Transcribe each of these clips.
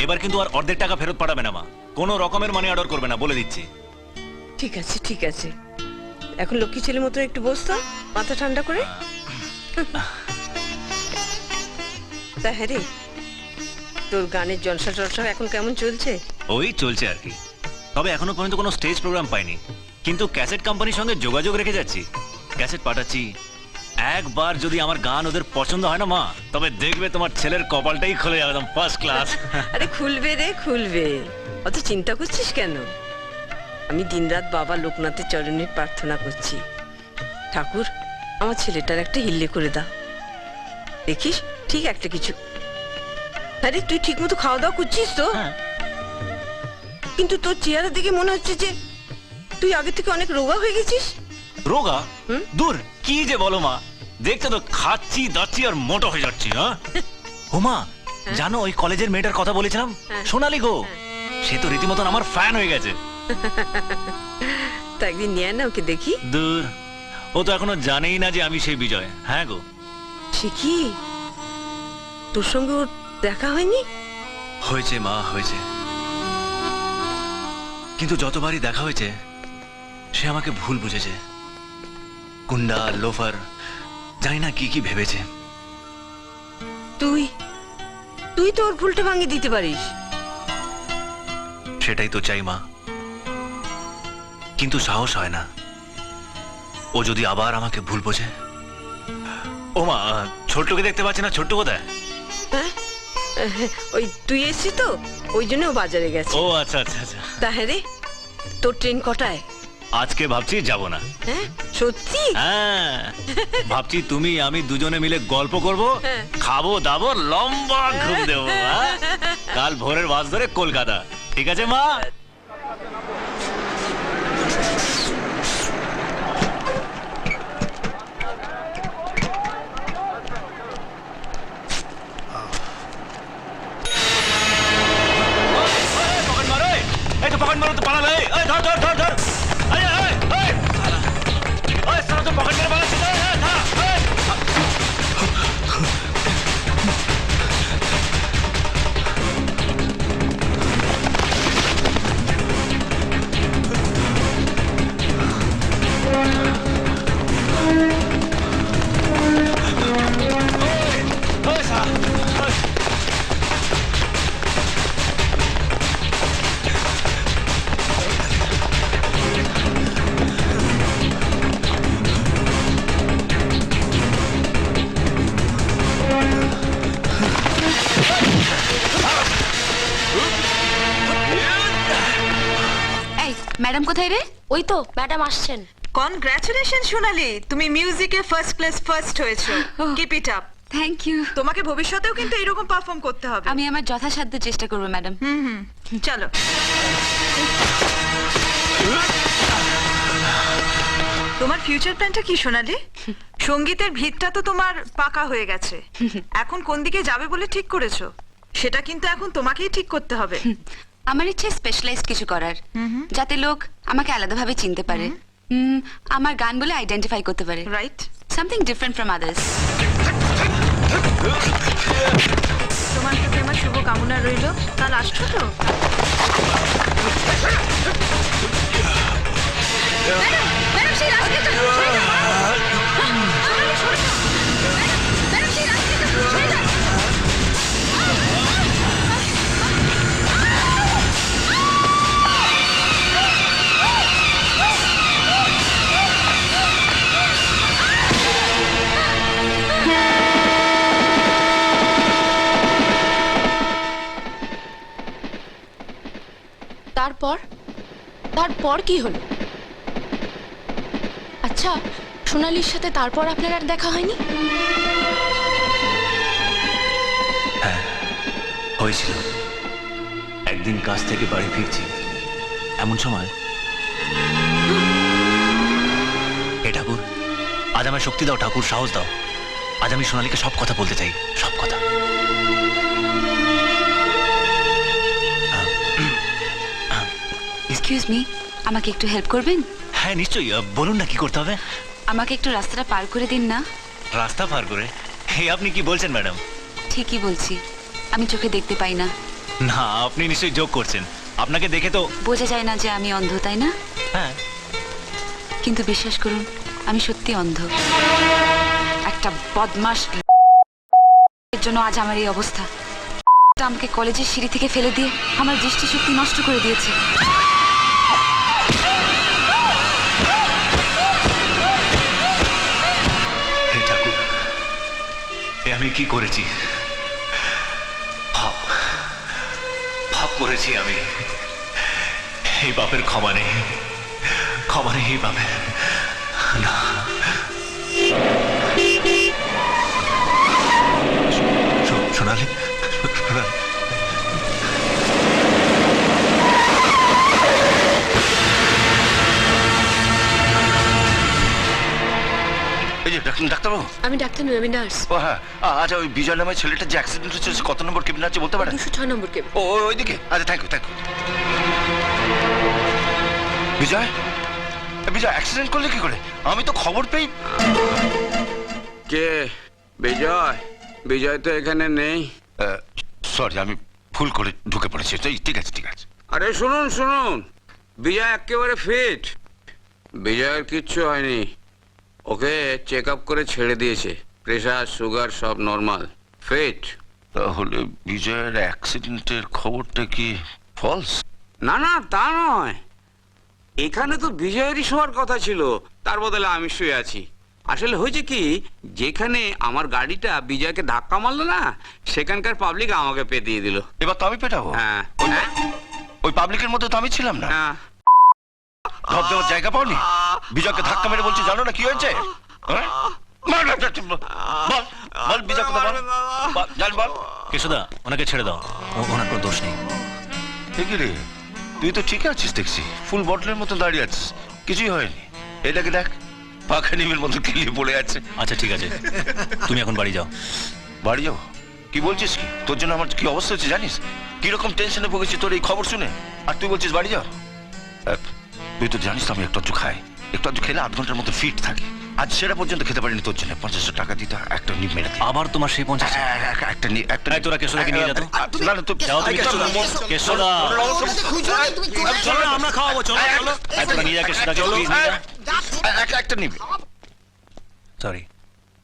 এবার কিন্তু আর অর্ধেক টাকা ফেরত পাঠাবে না মা, কোনো রকমের মানি অর্ডার করবে না, বলে দিচ্ছি। ঠিক আছে ঠিক আছে, এখন লক্ষ্মী ছেলের মতো একটু বসতো, মাথা ঠান্ডা করে। তা হ্যাঁ রে, তোর গানের জলসা টলসা এখন কেমন চলছে? ওই চলছে আর কি, তবে এখনো পর্যন্ত কোনো স্টেজ প্রোগ্রাম পাইনি, কিন্তু ক্যাসেট কোম্পানির সঙ্গে যোগাযোগ রেখে যাচ্ছি, ক্যাসেট পাঠাচ্ছি। একবার যদি আমার গান ওদের পছন্দ হয় না মা, তবে দেখবে তোমার ছেলের কপালটাই খুলে যাবে, একদম ফার্স্ট ক্লাস। আরে খুলবে রে খুলবে, অত চিন্তা করছিস কেন? আমি দিনরাত বাবা লোকনাথের চরণে প্রার্থনা করছি, ঠাকুর আমার ছেলেটার একটা হিল্লে করে দাও, দেখিস ঠিক একটা কিছু। আরে তুই ঠিক মতো খাওয়া দাওয়া করছিস তো? কিন্তু তোর চেহারা দেখে মনে হচ্ছে যে তুই আগে থেকে অনেক রোগা হয়ে গেছিস। রোগা? দূর, কি যে বলো মা, দেখছো তো খাচ্ছি দাচ্ছি আর মোটা হয়ে যাচ্ছি। হ্যাঁ ও মা, জানো ওই কলেজের মেয়েটার কথা বলেছিলাম, সোনালি গো, সে তো রীতিমতন আমার ফ্যান হয়ে গেছে। তা একদিন নিয়ে না ওকে দেখি। দূর, ও তো এখনো জানেই না যে আমি সেই বিজয়। হ্যাঁ গো। সে কি, তোর সঙ্গে ওর দেখা হয়নি? হয়েছে মা, হয়েছে, কিন্তু যতবারই দেখা হয়েছে সে আমাকে ভুল বুঝেছে, গুন্ডা লোফার, জানি না কি কি ভেবেছে। তুই তুই তো ওর ভুলটা ভাঙিয়ে দিতে পারিস। সেটাই তো চাই মা, কিন্তু সাহস হয় না। ও যদি আবার আমাকে ভুল বোঝে। ও মা, ছোট্টকে দেখতে পাচ্ছি না, ছোট্ট কোথায়? হ্যাঁ ওই তুই এসছিস তো, ওই জন্য ও বাজারে গেছে। ও আচ্ছা আচ্ছা আচ্ছা। তা হ্যাঁ রে, তোর ট্রেন কটায়? আজকে ভাবছি যাব না। হ্যাঁ সত্যি? হ্যাঁ, ভাবছি তুমি আমি দুজনে মিলে গল্প করব, হ্যাঁ। খাবো দাবো, লম্বা ঘুম দেবো। কাল ভোরের বাস ধরে কলকাতা, ঠিক আছে মা? পকেট মারো তো পালালে, এই ধর ধর ধর ধর, এই এই এই ওই সারা তো পকেট মেরে পালাচ্ছিস, এই এই ধর, এই ওই সারা, ওই এই ম্যাডাম কোথায় রে? ওই তো ম্যাডাম আসছেন। কনগ্রাচুলেশন সোনালি, তুমি মিউজিকে ফার্স্ট ক্লাস ফার্স্ট হয়েছো। Keep it up. Thank you. তোমাকে ভবিষ্যতেও কিন্তু এরকম পারফর্ম করতে হবে। আমি আমার যথাসাধ্য চেষ্টা করব ম্যাডাম। চলো। তোমার ফিউচার প্ল্যানটা কি সোনালি? সঙ্গীতের ভিতটা তো তোমার পাকা হয়ে গেছে, এখন কোন দিকে যাবে বলে ঠিক করেছো? সেটা কিন্তু এখন তোমাকেই ঠিক করতে হবে। আমার ইচ্ছে স্পেশালাইজড কিছু করার, যাতে লোক আমাকে আলাদাভাবে চিনতে পারে, আমার গান বলে আইডেন্টিফাই করতে পারে। Right, something different from others. তোমার প্রতি আমার শুভ কামনা রইল। কাল আসছো তো? তারপর কি হলো? আচ্ছা, সোনালির সাথে তারপর আপনার আর দেখা হয়নি? হ্যাঁ হয়েছিল, একদিন কাজ থেকে বাড়ি ফিরছি, এমন সময় হে ঠাকুর, আজ আমায় শক্তি দাও ঠাকুর, সাহস দাও, আজ আমি সোনালীকে সব কথা বলতে চাই, সব কথা। এক্সকিউজ মি, আমাকে একটু হেল্প করবেন? হ্যাঁ নিশ্চয়ই, বলুন না কি করতে হবে। আমাকে একটু রাস্তাটা পার করে দিন না। রাস্তা পার করে? এই আপনি কি বলছেন ম্যাডাম? ঠিকই বলছি, আমি চোখে দেখতে পাই না, না, আপনি নিশ্চয়ই যোগ করছেন। আপনাকে দেখে তো বোঝা যায় না যে আমি অন্ধ, তাই না? হ্যাঁ। কিন্তু বিশ্বাস করুন, আমি সত্যি অন্ধ। একটা বদমাস এর জন্য আজ আমার এই অবস্থা। আমাকে কলেজের সিঁড়ি থেকে ফেলে দিয়ে আমার দৃষ্টিশক্তি নষ্ট করে দিয়েছে। হে ঠাকুর, এ আমি কি করেছি? পাপ পাপ করেছি আমি। এই পাপের ক্ষমা নেই, ক্ষমা নেই এই পাপের। না, সোনালি, সোনালি। এই যে ডাক্তারবাবু। আমি ডাক্তার নই, আমি নার্স। ও হ্যাঁ, আচ্ছা ওই বিজয় নামের ছেলেটা যে অ্যাক্সিডেন্ট হচ্ছে কত নম্বর কেবিন আছে বলতে পারেন? 206 নম্বর কেবিন। ও ওইদিকে। আচ্ছা, thank you thank you. Bijoy, Bijoy accident করলে কি করে? আমি তো খবর পেয়ে। কে বিজয়? বিজয় তো এখানে নেই। সরি, আমি ভুল করে ঢুকে পড়েছি। ঠিক আছে ঠিক আছে। আরে শুনুন শুনুন, বিজয় একেবারে ফিট। বিজয়ের কিচ্ছু হয়নি, ওকে চেক আপ করে ছেড়ে দিয়েছে। প্রেশার সুগার সব নর্মাল, ফিট। তাহলে বিজয়ের অ্যাক্সিডেন্টের খবরটা কি ফলস? না না, তা নয়। এখানে তো বিজয়েরই শোয়ার কথা ছিল, তার বদলে আমি শুয়ে আছি। আসলে হয়েছে কি, যেখানে আমার গাড়িটা বিজয়কে ধাক্কা মারলো না, সেখানকার পাবলিক আমাকে পে দিয়ে দিল। এবার তো আমি পেটাবো। হ্যাঁ ওই পাবলিকের মধ্যে তো আমি ছিলাম না। হ্যাঁ। ধপ দেওয়ার জায়গা পাওনি? বিজয়কে ধাক্কা মেরে বলছি জানো না কি হয়েছে? হ্যাঁ? বল বল বিজয় কথা বল। জান বল। কেশোদা, ওনাকে ছেড়ে দাও, ওনার কোনো দোষ নেই। ঠিকই রে, তুই তো ঠিক আছিস দেখছি, ফুল বটলের মতো দাঁড়িয়ে আছিস, কিছুই হয়নি। এটাকে দেখ, পাখা নিমের মতো কিলিয়ে পড়ে আছে। আচ্ছা ঠিক আছে, তুমি এখন বাড়ি যাও। বাড়ি যাবো? কি বলছিস কি? তোর জন্য আমার কি অবস্থা হচ্ছে জানিস? কিরকম টেনশনে ভুগেছি তোর এই খবর শুনে, আর তুই বলছিস বাড়ি যাও? তুই তো জানিস তো আমি একটু খাই, একটু খেলে 8 ঘন্টার মতো ফিট থাকি। আজ সেটা পর্যন্ত খেতে পারিনি তোর জন্য। 50 টাকা দিতে একটা নিপ মেরে দে। আবার তোমার সেই 50? একটা এই, তোরা কেশোদাকে নিয়ে যা তো। না না, তুই যাও তুমি কেশোদা। কেশোদা, চলো না, আমরা খাওয়াবো, চলো চলো। এই, তোরা নিয়ে যা কেশোদাকে, প্লিজ নিয়ে যা। একটা নিবি। সরি,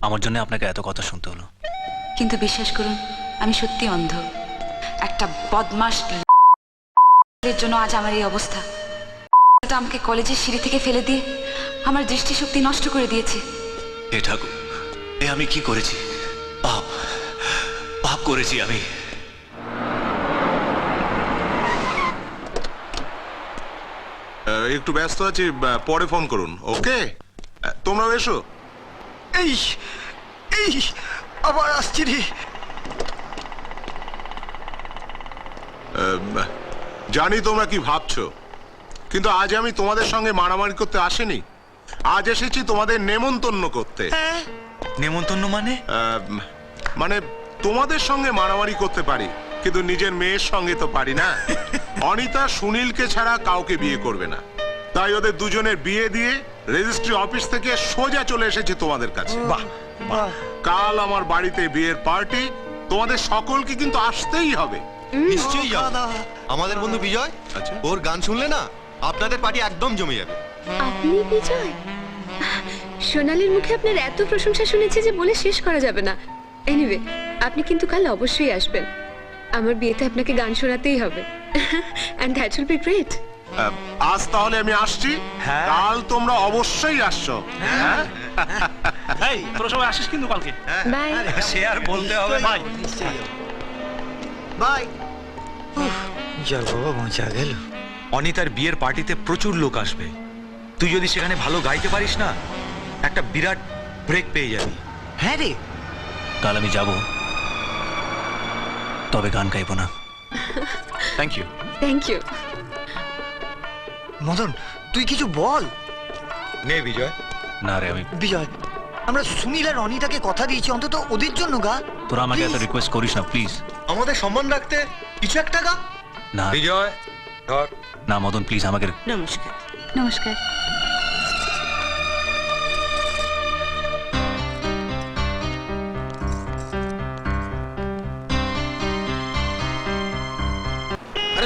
আমার জন্য আপনাকে এত কথা শুনতে হলো। কিন্তু বিশ্বাস করুন, আমি সত্যি অন্ধ। একটা বদমাস এর জন্য আজ আমার এই অবস্থা। আমাকে কলেজের সিঁড়ি থেকে ফেলে দিয়ে আমার দৃষ্টিশক্তি নষ্ট করে দিয়েছে। হে ঠাকুর, এ আমি কি করেছি? পাপ পাপ করেছি আমি। একটু ব্যস্ত আছি, পরে ফোন করুন। ওকে, তোমরাও এসো। এই এই আবার আসছি রে। জানি তোমরা কি ভাবছো, কিন্তু আজ আমি তোমাদের সঙ্গে মারামারি করতে আসিনি। আজ এসেছি তোমাদের নেমন্তন্ন করতে। নেমন্তন্ন মানে? মানে তোমাদের সঙ্গে মারামারি করতে পারি, কিন্তু নিজের মেয়ের সঙ্গে তো পারি না। অনিতা সুনীলকে ছাড়া কাউকে বিয়ে করবে না, তাই ওদের দুজনের বিয়ে দিয়ে রেজিস্ট্রি অফিস থেকে সোজা চলে এসেছে তোমাদের কাছে। বাহ বাহ, কাল আমার বাড়িতে বিয়ের পার্টি, তোমাদের সকলকে কিন্তু আসতেই হবে। নিশ্চয়ই যাবো। আমাদের বন্ধু বিজয়, আচ্ছা। ওর গান শুনলে না আপনাদের পার্টি একদম জমে যাবে। আপনি বিজয়? সোনালীর মুখে আপনার এত প্রশংসা শুনেছি যে বলে শেষ করা যাবে না। এনিওয়ে, আপনি কিন্তু কাল অবশ্যই আসবেন। আমার বিয়েতে আপনাকে গান শোনাতেই হবে। And that will be great. আজ তাহলে আমি আসছি, কাল তোমরা অবশ্যই আসছো। হ্যাঁ, এই তোরা সবাই আসিস কিন্তু কালকে। বাই। সে আর বলতে হবে ভাই। বাই। যার বাবা বাঁচা গেল। অনিতার বিয়ের পার্টিতে প্রচুর লোক আসবে। তুই যদি সেখানে ভালো গাইতে পারিস না, একটা বিরাট ব্রেক পেয়ে যাবি। হ্যাঁ রে। কাল আমি যাব, তবে গান গাইবো না। Thank you. Thank you. Madan, তুই কিছু বল। নে বিজয়। না রে, আমি বিজয়, আমরা সুনীল আর অনিতাকে কথা দিয়েছি, অন্তত ওদের জন্য গা। তোরা আমাকে এত রিকোয়েস্ট করিস না প্লিজ। আমাদের সম্মান রাখতে কিছু একটা গা। না বিজয় ধর। না মদন, প্লিজ আমাকে। নমস্কার। নমস্কার।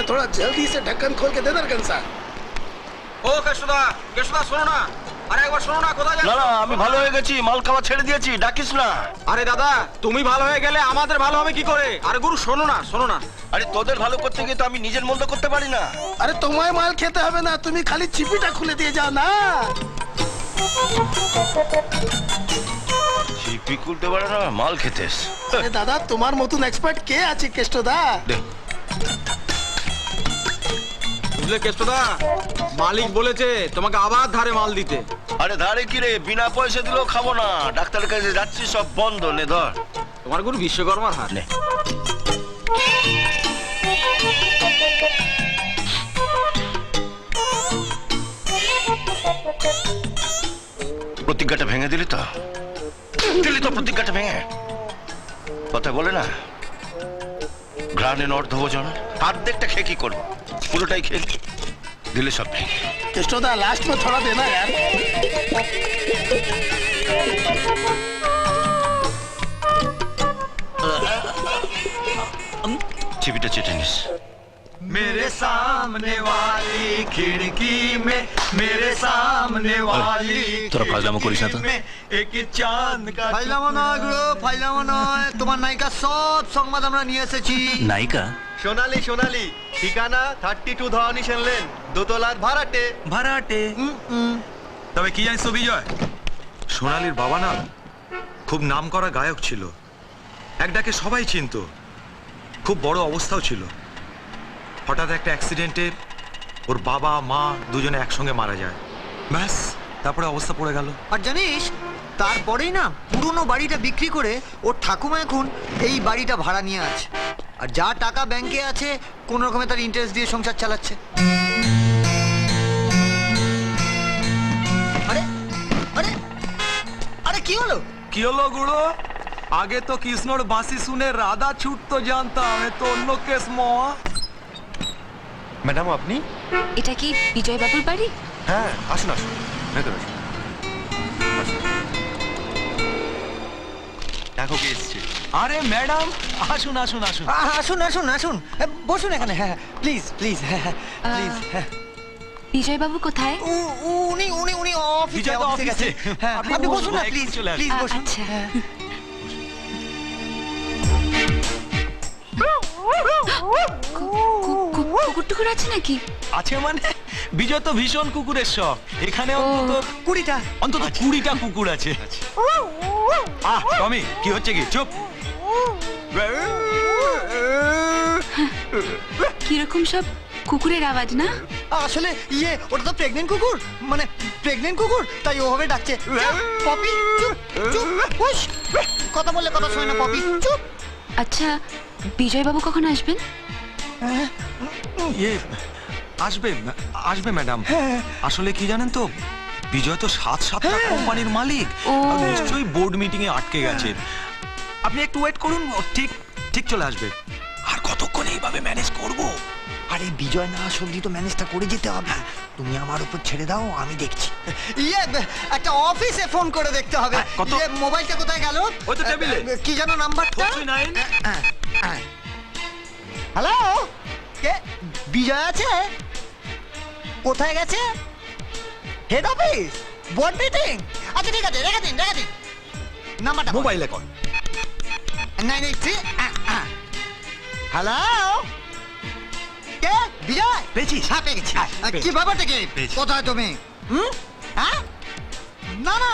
थोड़ा जल्दी से ढक्कन खोल के दे दरकन सा। ও কেষ্টদা, কেষ্টদা শোনো না, আরে একবার শোনো না, কোথায় না না আমি ভালো হয়ে গেছি, মাল খাওয়া ছেড়ে দিয়েছি, ডাকিস না। আরে দাদা, তুমি ভালো হয়ে গেলে আমাদের ভালো হবে কি করে? আরে গুরু শোনো না, শোনো না। আরে তোদের ভালো করতে গিয়ে তো আমি নিজের মন্দ করতে পারি না। अरे तुम्हें माल खेते হবে না, তুমি খালি চিপিটা খুলে দিয়ে যাও না। চিপি খুলতে পারে না, মাল খেতেস। আরে দাদা তোমার মতন এক্সপার্ট কে আছে কেষ্টদা? দে। বুঝলে কেষ্টদা, মালিক বলেছে তোমাকে আবার ধারে মাল দিতে। আরে ধারে কি রে, বিনা পয়সা দিলেও খাবো না, ডাক্তারের কাছে যাচ্ছি, সব বন্ধ। নে ধর। তোমার গুরু বিশ্বকর্মার হাত। নে। প্রতিজ্ঞাটা ভেঙে দিলি তো? দিলি তো প্রতিজ্ঞাটা ভেঙে? কথা বলে না, গ্রানে অর্ধ ভোজন, অর্ধেকটা খেয়ে কি করবো? পুরোটাই খেয়ে দিলে সব ভেঙে। केष्टोदा लास्ट में थोड़ा देना यार। চিবিটা চেটে নিস। मेरे सामने वाली खिड़की में, मेरे सामने वाली তোরা ফাজলামো করিস না তো। एक चांद का ফাইলামো নয় গুরু, ফাইলামো নয়। তোমার নায়িকা সব সংবাদ আমরা নিয়ে এসেছি। নায়িকা? সোনালি, সোনালি ঠিকানা 32 ধওয়ানি শুনলেন, দোতলার ভাড়াটে। ভাড়াটে। তবে কি জানিস তো বিজয়, সোনালির বাবা না খুব নামকরা গায়ক ছিল, এক ডাকে সবাই চিনতো, খুব বড় অবস্থাও ছিল। হঠাৎ একটা অ্যাক্সিডেন্টে ওর বাবা মা দুজনে একসঙ্গে মারা যায়, ব্যাস তারপরে অবস্থা পড়ে গেল। আর জানিস তারপরেই না পুরনো বাড়িটা বিক্রি করে ওর ঠাকুমা এখন এই বাড়িটা ভাড়া নিয়ে আছে, আর যা টাকা ব্যাংকে আছে কোন রকমে তার ইন্টারেস্ট দিয়ে সংসার চালাচ্ছে। আরে আরে আরে কি হলো? কি হলো গুড়ো? আগে তো কৃষ্ণর বাঁশি শুনে রাধা ছুটতো জানতাম, এ তো অন্য কেস মহা। ম্যাডাম আপনি? এটা কি বিজয় বাবুর বাড়ি? হ্যাঁ আসুন আসুন, ভেতরে আসুন। দেখো কে এসছে। আরে ম্যাডাম আসুন আসুন আসুন। আসুন আসুন আসুন, বসুন এখানে। হ্যাঁ প্লিজ প্লিজ, হ্যাঁ প্লিজ। বিজয় বাবু কোথায়? উনি উনি উনি অফিসে বিজয় তো অফিসে গেছে। অফিসে। হ্যাঁ আপনি আপনি বসুন বসুন না না, প্লিজ একটু চলে আসুন। প্লিজ বসুন। আচ্ছা। হ্যাঁ। কুকুর টুকুর আছে নাকি? আছে মানে, বিজয় তো ভীষণ কুকুরের শখ, এখানে অন্তত 20টা। অন্তত 20টা কুকুর আছে। টমি কি হচ্ছে কি? চুপ। কিরকম সব কুকুরের আওয়াজ না? আসলে ওটা তো প্রেগনেন্ট কুকুর, মানে প্রেগনেন্ট কুকুর, তাই ওভাবে ডাকছে। পপি চুপ চুপ, হুশ। কথা বললে কথা শোনে না পপি, চুপ। আচ্ছা, বিজয় বাবু কখন আসবেন? আসবে আসবে ম্যাডাম। আসলে কি জানেন তো, বিজয় তো 7-7টা কোম্পানির মালিক, ও। আর নিশ্চয়ই বোর্ড মিটিং এ আটকে গেছে। আপনি একটু ওয়েট করুন, ও ঠিক ঠিক চলে আসবে। আর কতক্ষণ এইভাবে ম্যানেজ করব? আরে বিজয় না আসলে তো ম্যানেজটা করে যেতে হবে, তুমি আমার উপর ছেড়ে দাও, আমি দেখছি। একটা অফিসে ফোন করে দেখতে হবে। কত? মোবাইলটা কোথায় গেল? ওই তো টেবিলে। কি যেন নাম্বারটা? 49। হ্যালো, কে? বিজয় আছে? কোথায় গেছে? Head office, board meeting. আচ্ছা ঠিক আছে, রেখে দিন রেখে দিন। নাম্বারটা মোবাইলে কর। 983। হ্যালো, কে? বিজয় পেয়েছিস? হ্যাঁ পেয়ে গেছি। পেয়েছি। কি ব্যাপারটা কি? পেয়েছি। কোথায় তুমি? হ্যাঁ না না,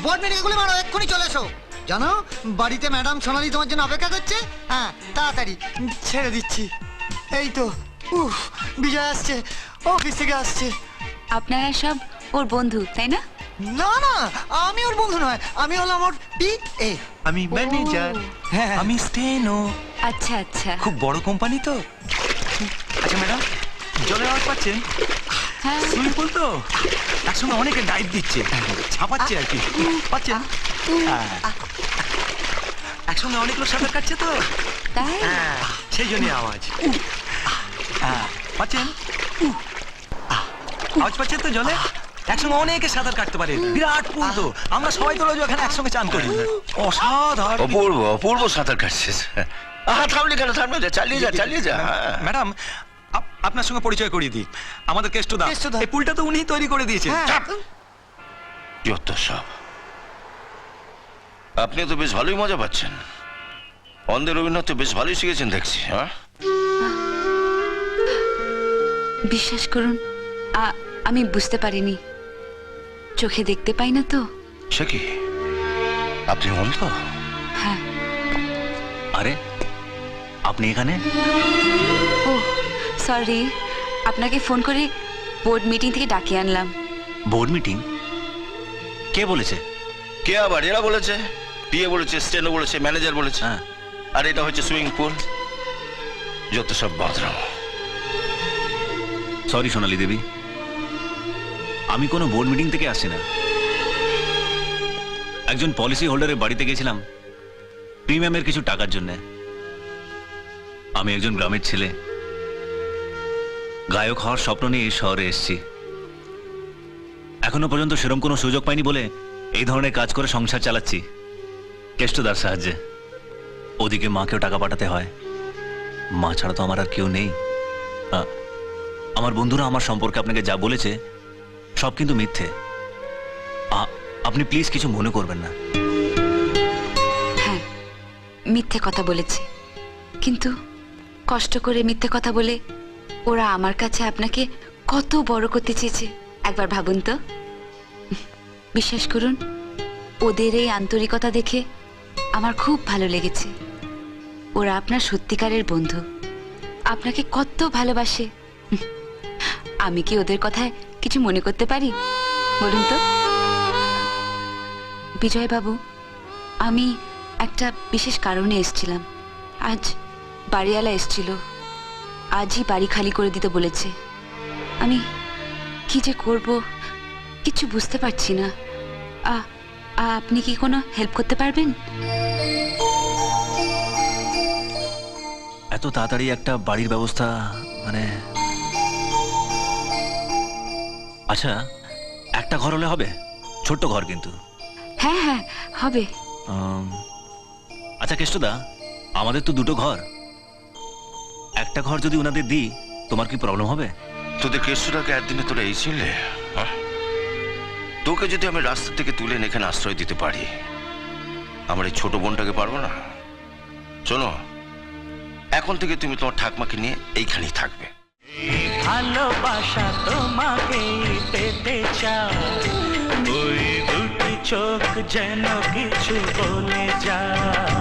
বোর্ড মিটিং গুলো মারো, এক্ষুনি চলে এসো। জানো বাড়িতে ম্যাডাম সোনালি তোমার জন্য অপেক্ষা করছে। হ্যাঁ তাড়াতাড়ি ছেড়ে দিচ্ছি। এই তো, উফ, বিজয় আসছে, অফিস থেকে আসছে। আপনারা সব ওর বন্ধু, তাই না? না না, আমি ওর বন্ধু নয়, আমি হলাম ওর PA। আমি ম্যানেজার। হ্যাঁ আমি স্টেনো। আচ্ছা আচ্ছা। খুব বড় কোম্পানি তো। আচ্ছা ম্যাডাম, জলের আওয়াজ পাচ্ছেন? হ্যাঁ। সুইমিং পুল তো, একসঙ্গে অনেকে ডাইভ দিচ্ছে, ছাপাচ্ছে আর কি, পাচ্ছেন? হ্যাঁ। একসঙ্গে অনেক লোক সাঁতার কাটছে তো, তাই? হ্যাঁ, সেই জন্যই আওয়াজ। পাচ্ছেন? আওয়াজ পাচ্ছেন তো জলে? একসঙ্গে অনেকে সাঁতার কাটতে পারে, বিরাট পুল তো, আমরা সবাই তো রোজ ওখানে একসঙ্গে চান করি। অসাধারণ। অপূর্ব অপূর্ব সাঁতার কাটছিস। থামলি কেন? থামলে যা, চালিয়ে যা চালিয়ে যা। ম্যাডাম আপনার সঙ্গে পরিচয় করিয়ে দিই, আমাদের কেষ্টদা। কেষ্টদা। এই পুলটা তো উনিই তৈরি করে দিয়েছেন। হ্যাঁ। চাপ। যত সব। আপনি তো বেশ ভালোই মজা পাচ্ছেন। অন্ধের অভিনয় তো বেশ ভালোই শিখেছেন দেখছি, হ্যাঁ? বিশ্বাস করুন আমি বুঝতে পারিনি, চোখে দেখতে পাই না তো। সে কি, আপনি অন্ধ? হ্যাঁ। আরে আপনি এখানে? ও সরি, আপনাকে ফোন করে বোর্ড মিটিং থেকে ডাকিয়ে আনলাম। Board meeting? কে বলেছে? কে আবার? এরা বলেছে, পিএ বলেছে, স্টেনো বলেছে, ম্যানেজার বলেছে। হ্যাঁ। আর এটা হচ্ছে সুইমিং পুল। যত সব বাদরাম। সরি সোনালী দেবী, আমি কোনো বোর্ড মিটিং থেকে আসছি না। একজন পলিসি হোল্ডারের বাড়িতে গেছিলাম প্রিমিয়ামের কিছু টাকার জন্য। আমি একজন গ্রামের ছেলে, গায়ক হওয়ার স্বপ্ন নিয়ে এই শহরে এসেছি। এখনো পর্যন্ত সেরকম কোনো সুযোগ পাইনি বলে এই ধরনের কাজ করে সংসার চালাচ্ছি কেষ্টদার সাহায্যে। ওদিকে মাকেও টাকা পাঠাতে হয়, মা ছাড়া তো আমার আর কেউ নেই। আমার বন্ধুরা আমার সম্পর্কে আপনাকে যা বলেছে সব কিন্তু মিথ্যে। আপনি প্লিজ কিছু মনে করবেন না। হ্যাঁ, মিথ্যে কথা বলেছে, কিন্তু কষ্ট করে মিথ্যে কথা বলে ওরা আমার কাছে আপনাকে কত বড় করতে চেয়েছে একবার ভাবুন তো। বিশ্বাস করুন, ওদের এই আন্তরিকতা দেখে আমার খুব ভালো লেগেছে। ওরা আপনার সত্যিকারের বন্ধু, আপনাকে কত ভালোবাসে। আমি কি ওদের কথায় কিছু মনে করতে পারি বলুন তো? বিজয় বাবু, আমি একটা বিশেষ কারণে এসেছিলাম। আজ বাড়িওয়ালা এসেছিল, আজই বাড়ি খালি করে দিতে বলেছে। আমি কি যে করব কিছু বুঝতে পারছি না। আপনি কি কোনো হেল্প করতে পারবেন? এত তাড়াতাড়ি একটা বাড়ির ব্যবস্থা মানে? আচ্ছা, একটা ঘর হলে হবে? ছোট্ট ঘর কিন্তু। হ্যাঁ হ্যাঁ হবে। আচ্ছা কেষ্টদা, আমাদের তো দুটো ঘর, একটা ঘর যদি ওনাদের দিই তোমার কি প্রবলেম হবে? তোদের কেষ্টটাকে একদিনে তোরা এই ছিলে, হ্যাঁ? তোকে যদি আমি রাস্তা থেকে তুলে এনে এখানে আশ্রয় দিতে পারি, আমার এই ছোট বোনটাকে পারবো না? শোনো, এখন থেকে তুমি তোমার ঠাকমাকে নিয়ে এইখানেই থাকবে। ভালোবাসা তোমাকে পেতে চাই, ওই দুটি চোখ যেন কিছু বলে যায়।